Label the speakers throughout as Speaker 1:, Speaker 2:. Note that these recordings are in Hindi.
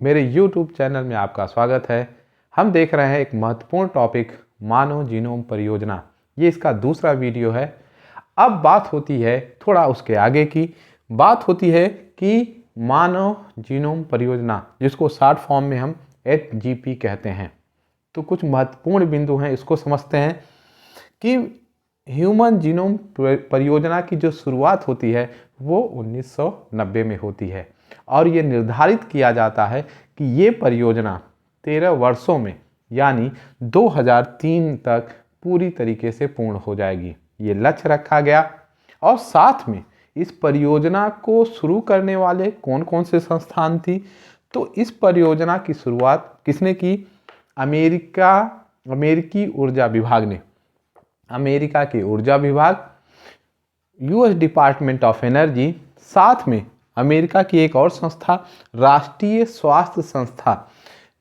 Speaker 1: मेरे YouTube चैनल में आपका स्वागत है। हम देख रहे हैं एक महत्वपूर्ण टॉपिक मानव जीनोम परियोजना। ये इसका दूसरा वीडियो है। अब बात होती है थोड़ा उसके आगे की। बात होती है कि मानव जीनोम परियोजना, जिसको शॉर्ट फॉर्म में हम HGP कहते हैं। तो कुछ महत्वपूर्ण बिंदु हैं, इसको समझते हैं कि ह्यूमन जीनोम परियोजना की जो शुरुआत होती है वो 1990 में होती है और ये निर्धारित किया जाता है कि ये परियोजना 13 वर्षों में यानी 2003 तक पूरी तरीके से पूर्ण हो जाएगी। ये लक्ष्य रखा गया और साथ में इस परियोजना को शुरू करने वाले कौन कौन से संस्थान थी। तो इस परियोजना की शुरुआत किसने की? अमेरिकी ऊर्जा विभाग ने। अमेरिका के ऊर्जा विभाग, US डिपार्टमेंट ऑफ एनर्जी, साथ में अमेरिका की एक और संस्था राष्ट्रीय स्वास्थ्य संस्था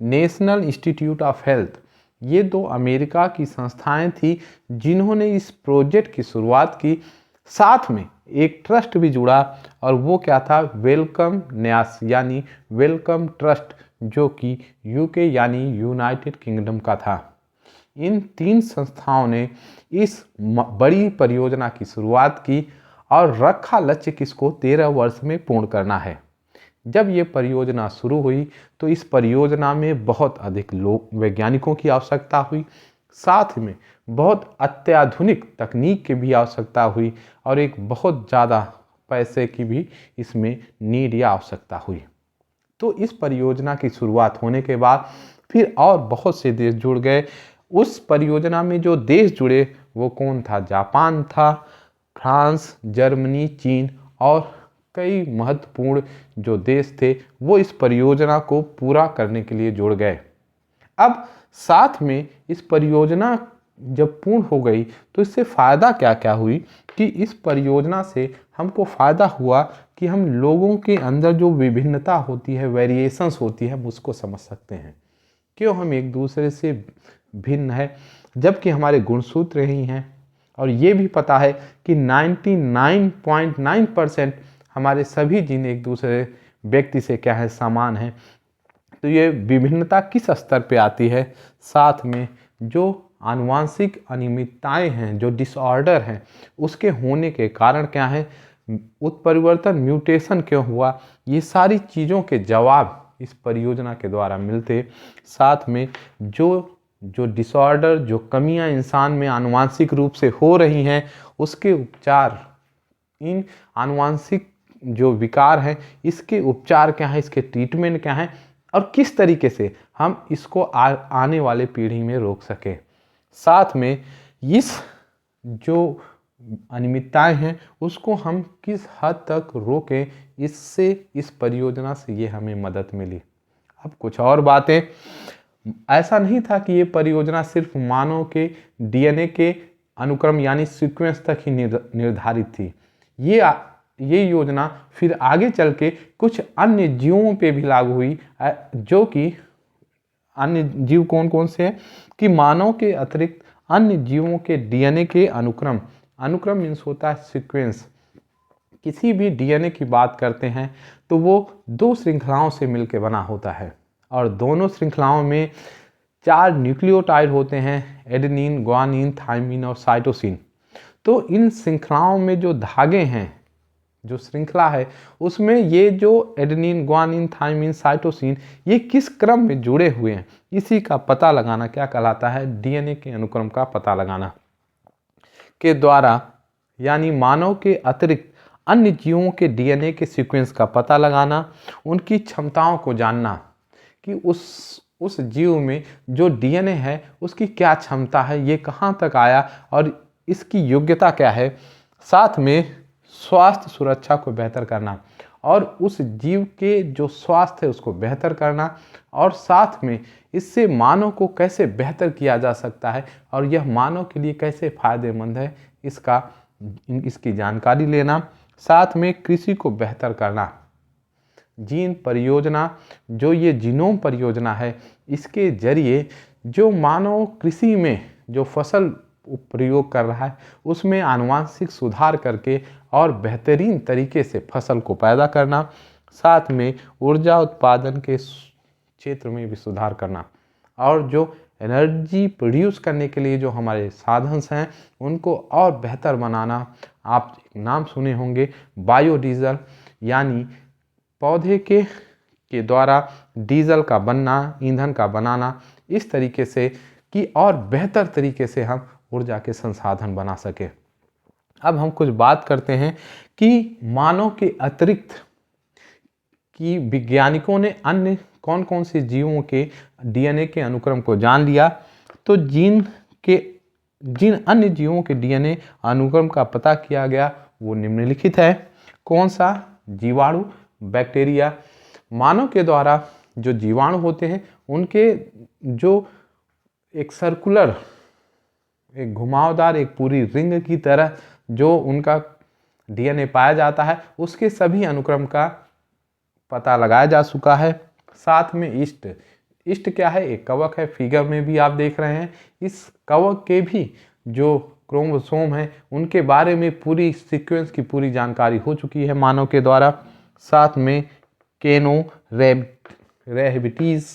Speaker 1: नेशनल इंस्टीट्यूट ऑफ हेल्थ। ये दो अमेरिका की संस्थाएं थी जिन्होंने इस प्रोजेक्ट की शुरुआत की। साथ में एक ट्रस्ट भी जुड़ा और वो क्या था? वेलकम न्यास यानी वेलकम ट्रस्ट, जो कि UK यानी यूनाइटेड किंगडम का था। इन तीन संस्थाओं ने इस बड़ी परियोजना की शुरुआत की और रखा लक्ष्य किसको? 13 वर्ष में पूर्ण करना है। जब ये परियोजना शुरू हुई तो इस परियोजना में बहुत अधिक वैज्ञानिकों की आवश्यकता हुई, साथ में बहुत अत्याधुनिक तकनीक की भी आवश्यकता हुई और एक बहुत ज़्यादा पैसे की भी इसमें नीड या आवश्यकता हुई। तो इस परियोजना की शुरुआत होने के बाद फिर और बहुत से देश जुड़ गए। उस परियोजना में जो देश जुड़े वो कौन था? जापान था, फ्रांस, जर्मनी, चीन और कई महत्वपूर्ण जो देश थे वो इस परियोजना को पूरा करने के लिए जुड़ गए। अब साथ में इस परियोजना जब पूर्ण हो गई तो इससे फ़ायदा क्या क्या हुई कि इस परियोजना से हमको फ़ायदा हुआ कि हम लोगों के अंदर जो विभिन्नता होती है, वेरिएशंस होती है, हम उसको समझ सकते हैं। क्यों हम एक दूसरे से भिन्न है जबकि हमारे गुणसूत्र ही हैं। और ये भी पता है कि 99.9% हमारे सभी जीन एक दूसरे व्यक्ति से क्या है? समान है। तो ये विभिन्नता किस स्तर पे आती है? साथ में जो आनुवांशिक अनियमितताएं हैं, जो डिसऑर्डर हैं, उसके होने के कारण क्या है? उत्परिवर्तन, म्यूटेशन क्यों हुआ? ये सारी चीज़ों के जवाब इस परियोजना के द्वारा मिलते। साथ में जो डिसऑर्डर, जो कमियां इंसान में आनुवांशिक रूप से हो रही हैं, उसके उपचार, इन आनुवांशिक जो विकार हैं इसके उपचार क्या है, इसके ट्रीटमेंट क्या है और किस तरीके से हम इसको आने वाले पीढ़ी में रोक सकें। साथ में इस जो अनियमितताएं हैं उसको हम किस हद तक रोकें, इससे इस परियोजना से ये हमें मदद मिली। अब कुछ और बातें। ऐसा नहीं था कि ये परियोजना सिर्फ मानव के DNA के अनुक्रम यानी सीक्वेंस तक ही निर्धारित थी। ये योजना फिर आगे चल के कुछ अन्य जीवों पे भी लागू हुई, जो कि अन्य जीव कौन कौन से हैं कि मानव के अतिरिक्त अन्य जीवों के DNA के अनुक्रम मीन्स होता है सीक्वेंस। किसी भी DNA की बात करते हैं तो वो दो श्रृंखलाओं से मिलकर बना होता है और दोनों श्रृंखलाओं में 4 न्यूक्लियोटाइड होते हैं, एडेनिन, ग्वानिन, थाइमिन और साइटोसिन। तो इन श्रृंखलाओं में जो धागे हैं, जो श्रृंखला है, उसमें ये जो एडेनिन, ग्वानिन, थाइमिन, साइटोसिन, ये किस क्रम में जुड़े हुए हैं, इसी का पता लगाना क्या कहलाता है? DNA के अनुक्रम का पता लगाना के द्वारा, यानी मानव के अतिरिक्त अन्य जीवों के DNA के सीक्वेंस का पता लगाना, उनकी क्षमताओं को जानना कि उस जीव में जो DNA है उसकी क्या क्षमता है, ये कहाँ तक आया और इसकी योग्यता क्या है। साथ में स्वास्थ्य सुरक्षा को बेहतर करना और उस जीव के जो स्वास्थ्य है उसको बेहतर करना और साथ में इससे मानव को कैसे बेहतर किया जा सकता है और यह मानव के लिए कैसे फ़ायदेमंद है, इसकी जानकारी लेना। साथ में कृषि को बेहतर करना। जीन परियोजना, जो ये जीनोम परियोजना है, इसके जरिए जो मानव कृषि में जो फसल प्रयोग कर रहा है उसमें आनुवांशिक सुधार करके और बेहतरीन तरीके से फसल को पैदा करना। साथ में ऊर्जा उत्पादन के क्षेत्र में भी सुधार करना, और जो एनर्जी प्रोड्यूस करने के लिए जो हमारे साधन हैं उनको और बेहतर बनाना। आप नाम सुने होंगे बायोडीजल, यानी पौधे के द्वारा डीजल का बनना, ईंधन का बनाना, इस तरीके से कि और बेहतर तरीके से हम ऊर्जा के संसाधन बना सके। अब हम कुछ बात करते हैं कि मानव के अतिरिक्त कि वैज्ञानिकों ने अन्य कौन कौन से जीवों के डीएनए के अनुक्रम को जान लिया। तो जिन अन्य जीवों के डीएनए अनुक्रम का पता किया गया वो निम्नलिखित है। कौन सा? जीवाणु, बैक्टीरिया। मानव के द्वारा जो जीवाणु होते हैं उनके जो एक सर्कुलर, एक घुमावदार, एक पूरी रिंग की तरह जो उनका डीएनए पाया जाता है, उसके सभी अनुक्रम का पता लगाया जा चुका है। साथ में ईस्ट क्या है? एक कवक है, फिगर में भी आप देख रहे हैं। इस कवक के भी जो क्रोमोसोम है उनके बारे में पूरी सीक्वेंस की पूरी जानकारी हो चुकी है मानव के द्वारा। साथ में केनोरेहबिटीज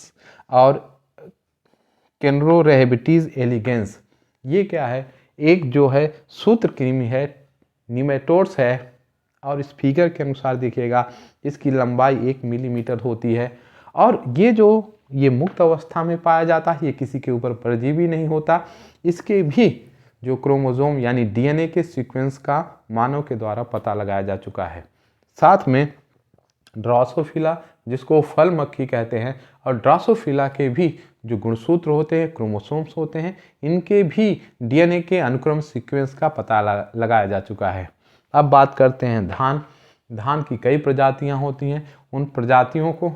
Speaker 1: और केनरोरेहबिटीज एलिगेंस, ये क्या है? एक जो है सूत्रकृमि है, निमेटोड्स है, और इस फिगर के अनुसार देखिएगा इसकी लंबाई 1 मिलीमीटर होती है। और ये मुक्त अवस्था में पाया जाता है, ये किसी के ऊपर परजीवी नहीं होता। इसके भी जो क्रोमोसोम यानी डीएनए के सीक्वेंस का मानव के द्वारा पता लगाया जा चुका है। साथ में ड्रोसोफिला, जिसको फल मक्खी कहते हैं, और ड्रोसोफिला के भी जो गुणसूत्र होते हैं, क्रोमोसोम्स होते हैं, इनके भी डीएनए के अनुक्रम सीक्वेंस का पता लगाया जा चुका है। अब बात करते हैं धान की कई प्रजातियां होती हैं, उन प्रजातियों को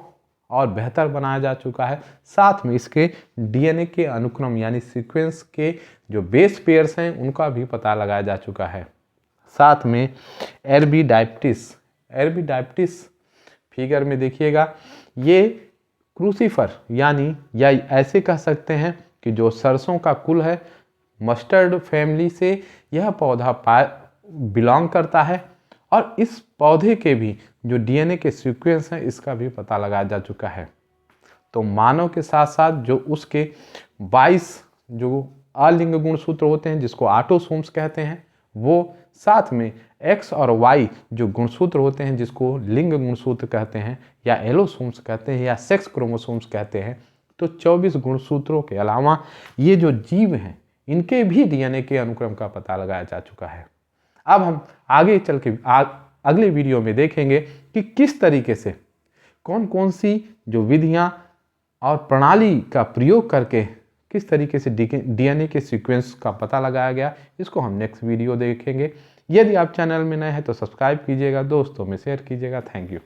Speaker 1: और बेहतर बनाया जा चुका है। साथ में इसके डीएनए के अनुक्रम यानी सीक्वेंस के जो बेस पेयर्स हैं उनका भी पता लगाया जा चुका है। साथ में एरबीडाइप्टिस फिगर में देखिएगा, ये क्रूसीफर यानी या ऐसे कह सकते हैं कि जो सरसों का कुल है, मस्टर्ड फैमिली से यह पौधा बिलोंग करता है, और इस पौधे के भी जो डीएनए के सीक्वेंस हैं इसका भी पता लगाया जा चुका है। तो मानव के साथ साथ जो उसके 22 जो अलिंग गुणसूत्र होते हैं जिसको ऑटोसोम्स कहते हैं वो, साथ में एक्स और वाई जो गुणसूत्र होते हैं जिसको लिंग गुणसूत्र कहते हैं या एलोसोम्स कहते हैं या सेक्स क्रोमोसोम्स कहते हैं। तो 24 गुणसूत्रों के अलावा ये जो जीव हैं इनके भी डीएनए के अनुक्रम का पता लगाया जा चुका है। अब हम आगे चल के अगले वीडियो में देखेंगे कि किस तरीके से कौन कौन सी जो विधियां और प्रणाली का प्रयोग करके किस तरीके से डीएनए के सीक्वेंस का पता लगाया गया, इसको हम नेक्स्ट वीडियो देखेंगे। यदि आप चैनल में नए हैं तो सब्सक्राइब कीजिएगा, दोस्तों में शेयर कीजिएगा। Thank you.